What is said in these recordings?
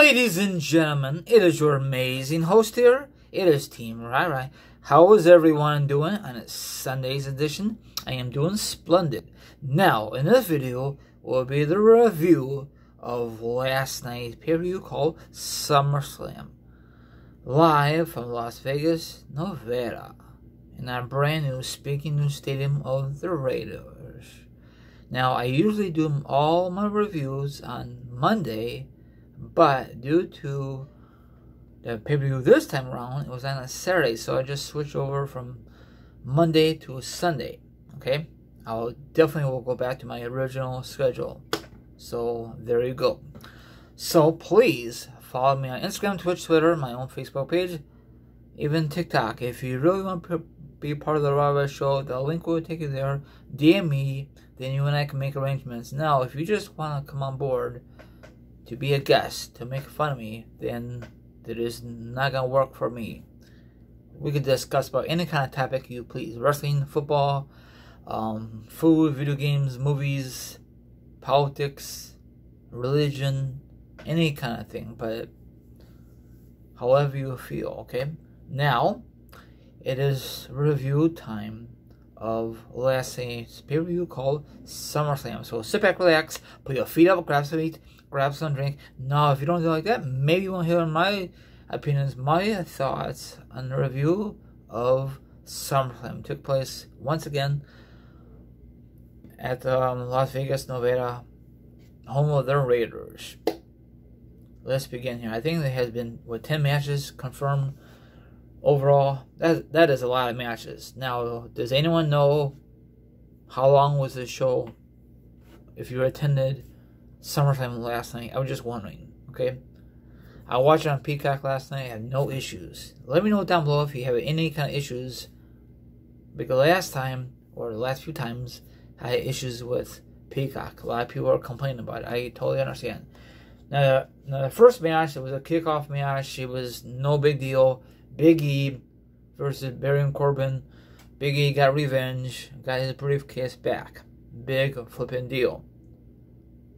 Ladies and gentlemen, it is your amazing host here. It is Team Rai. How is everyone doing on its Sunday's edition? I am doing splendid. Now, in this video will be the review of last night's pay-per-view called SummerSlam. Live from Las Vegas, Nevada, in our brand new Speaking New Stadium of the Raiders. Now, I usually do all my reviews on Monday, but due to the pay-per-view this time around, it was on a Saturday, so I just switched over from Monday to Sunday. Okay, I'll definitely will go back to my original schedule. So there you go. So please follow me on Instagram, Twitch, Twitter, my own Facebook page, even TikTok. If you really want to be part of the Raw show, the link will take you there. DM me, then you and I can make arrangements. Now, if you just want to come on board to be a guest, to make fun of me, then that is not going to work for me. We could discuss about any kind of topic you please. Wrestling, football, food, video games, movies, politics, religion, any kind of thing. But however you feel, okay? Now, it is review time of last night's pay-per-view called SummerSlam. So sit back, relax, put your feet up, grab some meat, grab some drink. Now, if you don't do like that, maybe you want to hear my opinions, my thoughts on the review of SummerSlam. It took place once again at Las Vegas, Nevada, home of the Raiders. Let's begin here. I think there has been 10 matches confirmed overall. That is a lot of matches. Now, does anyone know how long was the show? If you attended SummerSlam last night, I was just wondering. Okay, I watched it on Peacock last night. I had no issues. Let me know down below if you have any kind of issues, because last time, or the last few times, I had issues with Peacock. A lot of people are complaining about it. I totally understand. Now the first match, it was a kickoff match. It was no big deal. Big E versus Baron Corbin. Big E got revenge, got his briefcase back. Big flipping deal.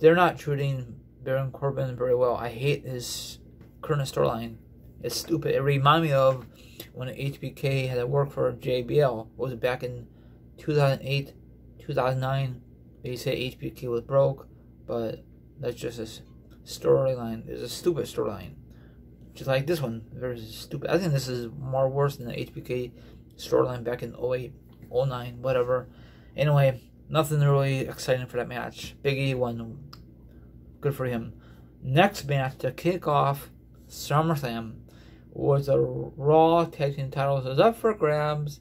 They're not treating Baron Corbin very well. I hate his current storyline. It's stupid. It reminded me of when HBK had to work for JBL. It was back in 2008, 2009. They say HBK was broke, but that's just a storyline. It's a stupid storyline. Just like this one, very stupid. I think this is more worse than the HBK storyline back in 08, 09, whatever. Anyway, nothing really exciting for that match. Big E won. Good for him. Next match to kick off SummerSlam was the Raw Tag Team titles. It was up for grabs.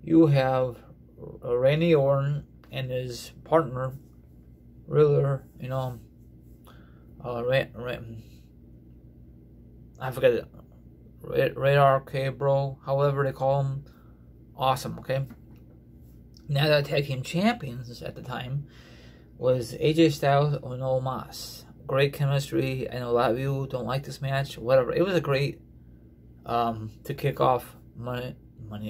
You have Randy Orton and his partner, Riddler, I forget it. Radar, okay, bro. However they call him. Awesome, okay? Now the tag team champions at the time was AJ Styles and Omos. Great chemistry. I know a lot of you don't like this match. Whatever. It was a great to kick off Money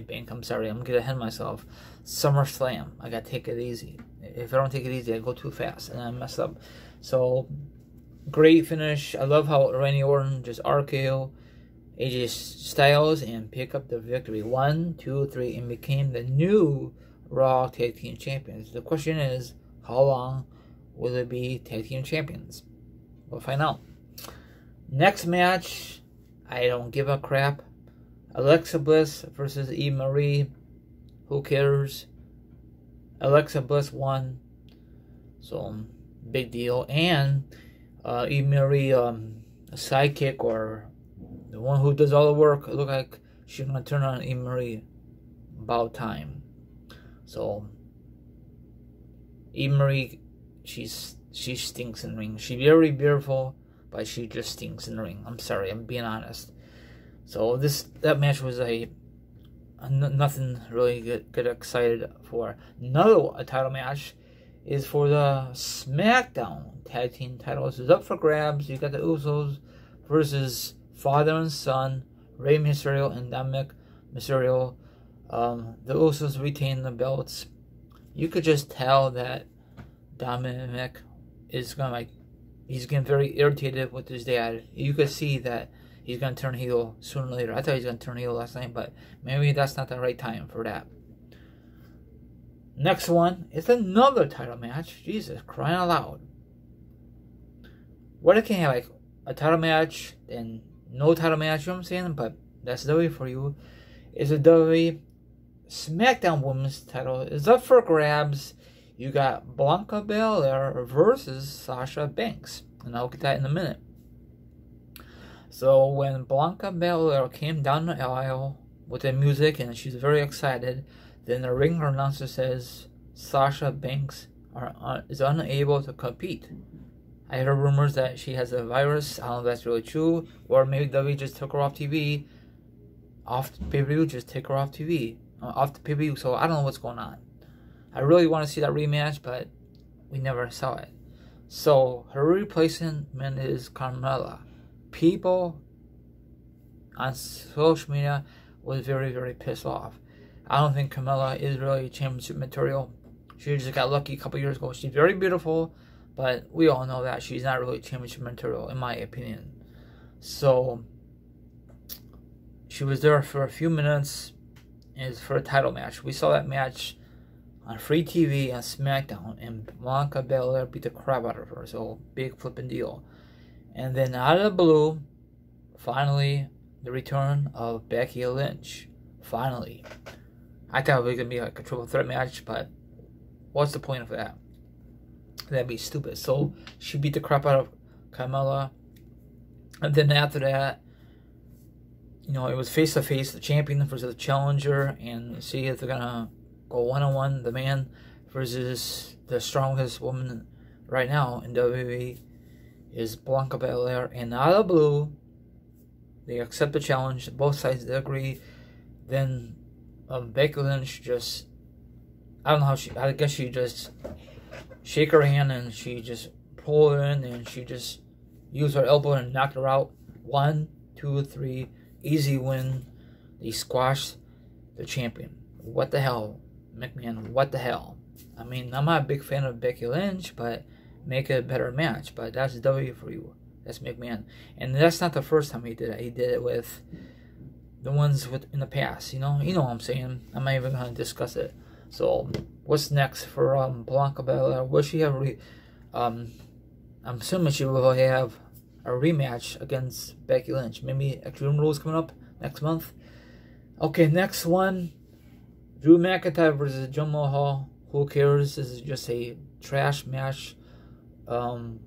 Bank. I'm sorry, I'm getting ahead of myself. SummerSlam. I gotta take it easy. If I don't take it easy, I go too fast and I mess up. So great finish. I love how Randy Orton just RKO AJ Styles and pick up the victory. 1, 2, 3, and became the new Raw Tag Team Champions. The question is, how long will it be Tag Team Champions? We'll find out. Next match, I don't give a crap. Alexa Bliss versus Eve Marie. Who cares? Alexa Bliss won. So, big deal. And Eve Marie, a sidekick, or the one who does all the work, look like she's gonna turn on Eve Marie about time. So Eve Marie, she stinks in the ring. She's very beautiful, but she just stinks in the ring. I'm sorry, I'm being honest. So that match was nothing really get excited for. Another title match is for the SmackDown Tag Team titles. It's up for grabs. You got the Usos versus father and son, Rey Mysterio and Dominic Mysterio. The Usos retain the belts. You could just tell that Dominic is gonna he's getting very irritated with his dad. You could see that he's going to turn heel sooner or later. I thought he was going to turn heel last night, but maybe that's not the right time for that. Next one is another title match. Jesus, crying out loud. What if you have like a title match and no title match, you know what I'm saying? But that's WWE for you. Is a WWE SmackDown Women's title is up for grabs. You got Bianca Belair versus Sasha Banks. And I'll get that in a minute. So when Bianca Belair came down the aisle with the music and she's very excited, then the ring announcer says Sasha Banks is unable to compete. I heard rumors that she has a virus. I don't know if that's really true. Or maybe WWE just took her off TV. Off the pay-per-view, just take her off TV. Off the pay-per-view, so I don't know what's going on. I really want to see that rematch, but we never saw it. So her replacement is Carmella. People on social media was very, very pissed off. I don't think Carmella is really championship material. She just got lucky a couple years ago. She's very beautiful, but we all know that she's not really championship material, in my opinion. So she was there for a few minutes, and it's for a title match. We saw that match on free TV on SmackDown, and Bianca Belair beat the crap out of her. So big flipping deal. And then out of the blue, finally, the return of Becky Lynch. Finally. I thought it was going to be like a triple threat match, but what's the point of that? That'd be stupid. So she beat the crap out of Carmella. And then after that, you know, it was face to face, the champion versus the challenger, and see if they're going to go one-on-one, the man versus the strongest woman right now in WWE is Bianca Belair. And out of the blue, they accept the challenge. Both sides agree. Then Becky Lynch just, I don't know how I guess she just shake her hand and she just pull her in and she just used her elbow and knocked her out. 1, 2, 3, easy win. They squashed the champion. What the hell, McMahon? What the hell? I mean, I'm not a big fan of Becky Lynch, but make it a better match. But that's W for you. That's McMahon. And that's not the first time he did it. He did it with the ones in the past. You know what I'm saying? I'm not even going to discuss it. So, what's next for Bianca Belair? Will she have I'm assuming she will have a rematch against Becky Lynch. Maybe Extreme Rules coming up next month. Okay, next one. Drew McIntyre versus Jill Mahal. Who cares? This is just a trash match. Drew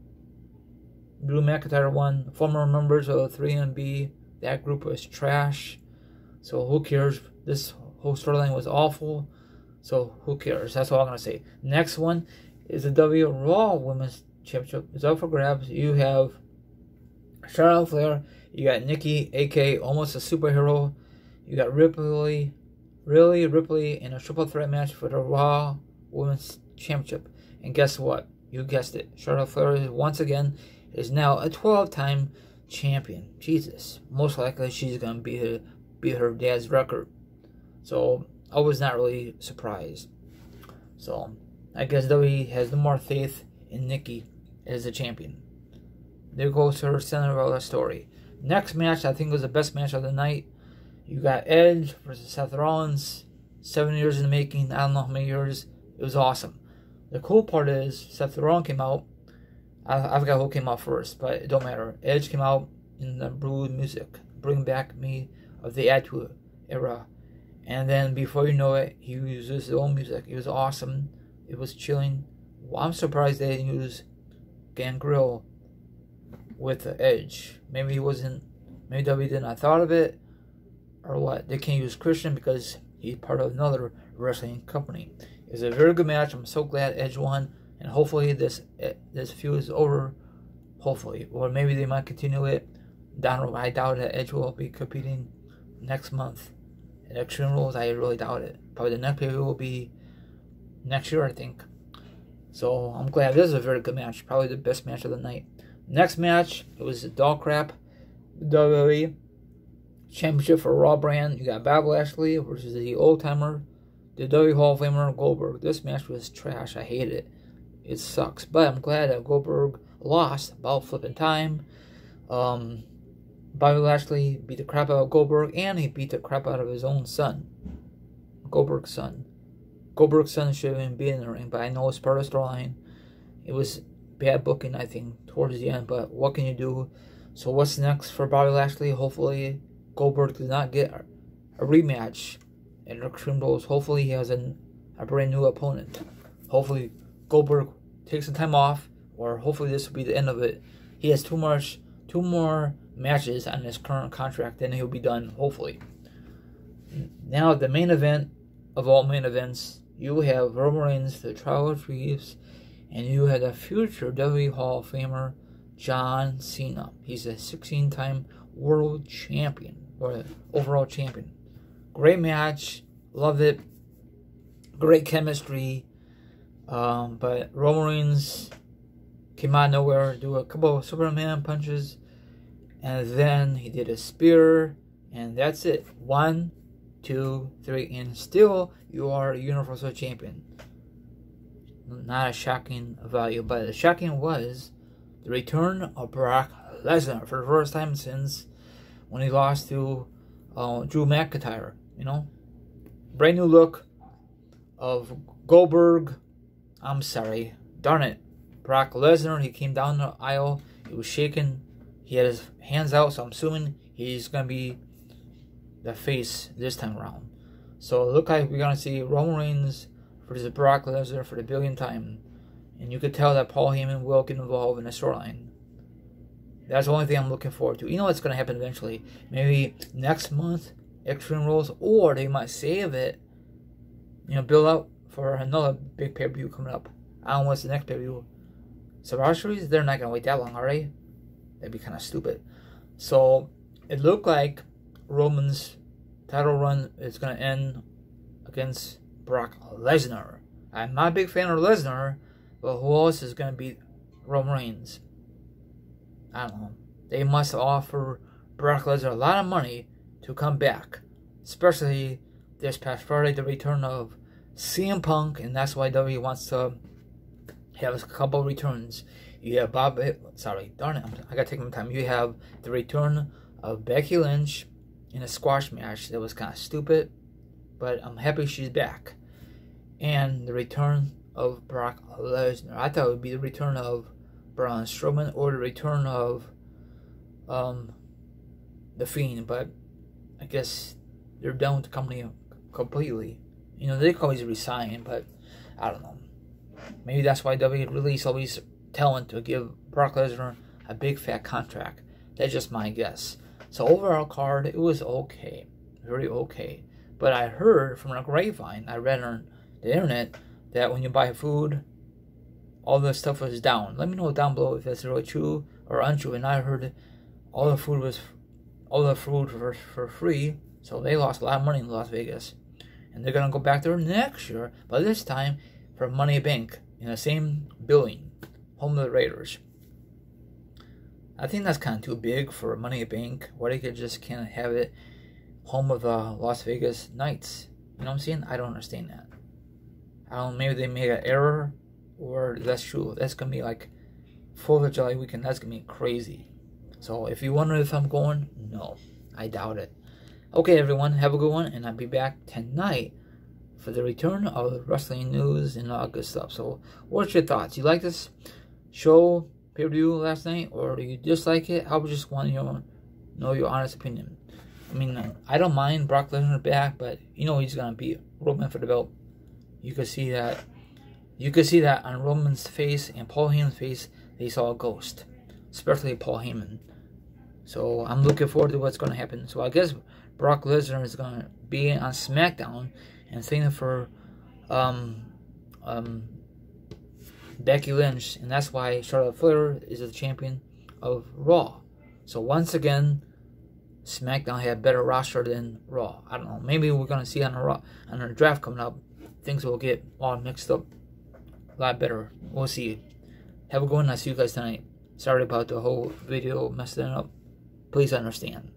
McIntyre won. Former members of 3MB. That group was trash. So who cares? This whole storyline was awful. So who cares? That's all I'm going to say. Next one is the W Raw Women's Championship. It's up for grabs. You have Charlotte Flair. You got Nikki, a.k.a. almost a superhero. You got Ripley in a triple threat match for the Raw Women's Championship. And guess what? You guessed it. Charlotte Flair is once again is now a 12-time champion. Jesus. Most likely she's going to beat her dad's record. So I was not really surprised. So I guess WWE has no more faith in Nikki as a champion. There goes her Cinderella story. Next match, I think was the best match of the night. You got Edge versus Seth Rollins. 7 years in the making. I don't know how many years. It was awesome. The cool part is Seth Rollins came out. I forgot who came out first, but it don't matter. Edge came out in the Blue music. Bring back me of the Attitude Era. And then before you know it, he uses his own music. It was awesome. It was chilling. Well, I'm surprised they didn't use Gangrel with the Edge. Maybe he wasn't. Maybe W didn't have thought of it, or what? They can't use Christian because he's part of another wrestling company. It was a very good match. I'm so glad Edge won, and hopefully this feud is over. Hopefully, or maybe they might continue it down the road. I doubt that Edge will be competing next month at Extreme Rules. I really doubt it. Probably the next pay-per-view will be next year, I think. So I'm glad. This is a very good match. Probably the best match of the night. Next match, it was a dog crap. WWE Championship for Raw brand. You got Bob Lashley versus the old timer, the WWE Hall of Famer Goldberg. This match was trash. I hated it. It sucks. But I'm glad that Goldberg lost about flipping time. Bobby Lashley beat the crap out of Goldberg, and he beat the crap out of his own son, Goldberg's son. Goldberg's son should have been in the ring, but I know it's part of the storyline. It was bad booking, I think, towards the end, but what can you do? So what's next for Bobby Lashley? Hopefully Goldberg does not get a rematch at Extreme Rules. Hopefully he has a brand new opponent. Hopefully Goldberg takes some time off, or hopefully this will be the end of it. He has two more matches on his current contract, then he'll be done, hopefully. Now the main event of all main events, you have Roman Reigns, the Trial of Chiefs, and you have the future WWE Hall of Famer, John Cena. He's a 16-time world champion, or overall champion. Great match, love it. Great chemistry. But Roman Reigns came out of nowhere, do a couple of Superman punches, and then he did a spear, and that's it. 1, 2, 3, and still you are a Universal Champion. Not a shocking value, but the shocking was the return of Brock Lesnar for the first time since when he lost to Drew McIntyre. You know, brand new look of Goldberg. I'm sorry, darn it, Brock Lesnar. He came down the aisle. He was shaking. He had his hands out, so I'm assuming he's gonna be the face this time around. So it looked like we're gonna see Roman Reigns versus Brock Lesnar for the billionth time, and you could tell that Paul Heyman will get involved in the storyline. That's the only thing I'm looking forward to. You know what's gonna happen eventually? Maybe next month, Extreme Rules, or they might save it. You know, build up for another big pay-per-view coming up. I don't know what's the next pay-per-view. Survivor Series? They're not gonna wait that long, are they? That'd be kind of stupid. So it looked like Roman's title run is gonna end against Brock Lesnar. I'm not a big fan of Lesnar, but who else is going to beat Roman Reigns? I don't know. They must offer Brock Lesnar a lot of money to come back. Especially this past Friday, the return of CM Punk, and that's why WWE wants to have a couple of returns. You have I gotta take my time. You have the return of Becky Lynch in a squash match that was kind of stupid, but I'm happy she's back. And the return of Brock Lesnar. I thought it would be the return of Braun Strowman or the return of The Fiend, but I guess they're done with the company completely. You know, they could always resign, but I don't know. Maybe that's why WWE released all these talent to give Brock Lesnar a big fat contract. That's just my guess. So overall card, it was okay. Very okay. But I heard from a grapevine, I read on the internet, that when you buy food, all the stuff was down. Let me know down below if that's really true or untrue. And I heard all the food was for free, so they lost a lot of money in Las Vegas. And they're gonna go back there next year, but this time for Money Bank in the same building, home of the Raiders. I think that's kind of too big for Money Bank. Why they could just can't have it home of the Las Vegas Knights? You know what I'm saying? I don't understand that. I don't know, maybe they made an error, or that's true. That's going to be like 4th of July weekend. That's going to be crazy. So if you wonder if I'm going, no, I doubt it. Okay, everyone, have a good one, and I'll be back tonight for the return of the wrestling news and all good stuff. So what's your thoughts? You like this show, pay-per-view last night, or do you dislike it? I would just want to know your honest opinion. I mean, I don't mind Brock Lesnar back, but you know he's going to beat Roman for the belt. You could see that. You could see that on Roman's face and Paul Heyman's face. They saw a ghost, especially Paul Heyman. So I'm looking forward to what's going to happen. So I guess Brock Lesnar is going to be on SmackDown and singing for Becky Lynch, and that's why Charlotte Flair is the champion of Raw. So once again, SmackDown had a better roster than Raw. I don't know. Maybe we're going to see on the draft coming up, things will get all mixed up a lot better. We'll see. Have a good one. I'll see you guys tonight. Sorry about the whole video messing up. Please understand.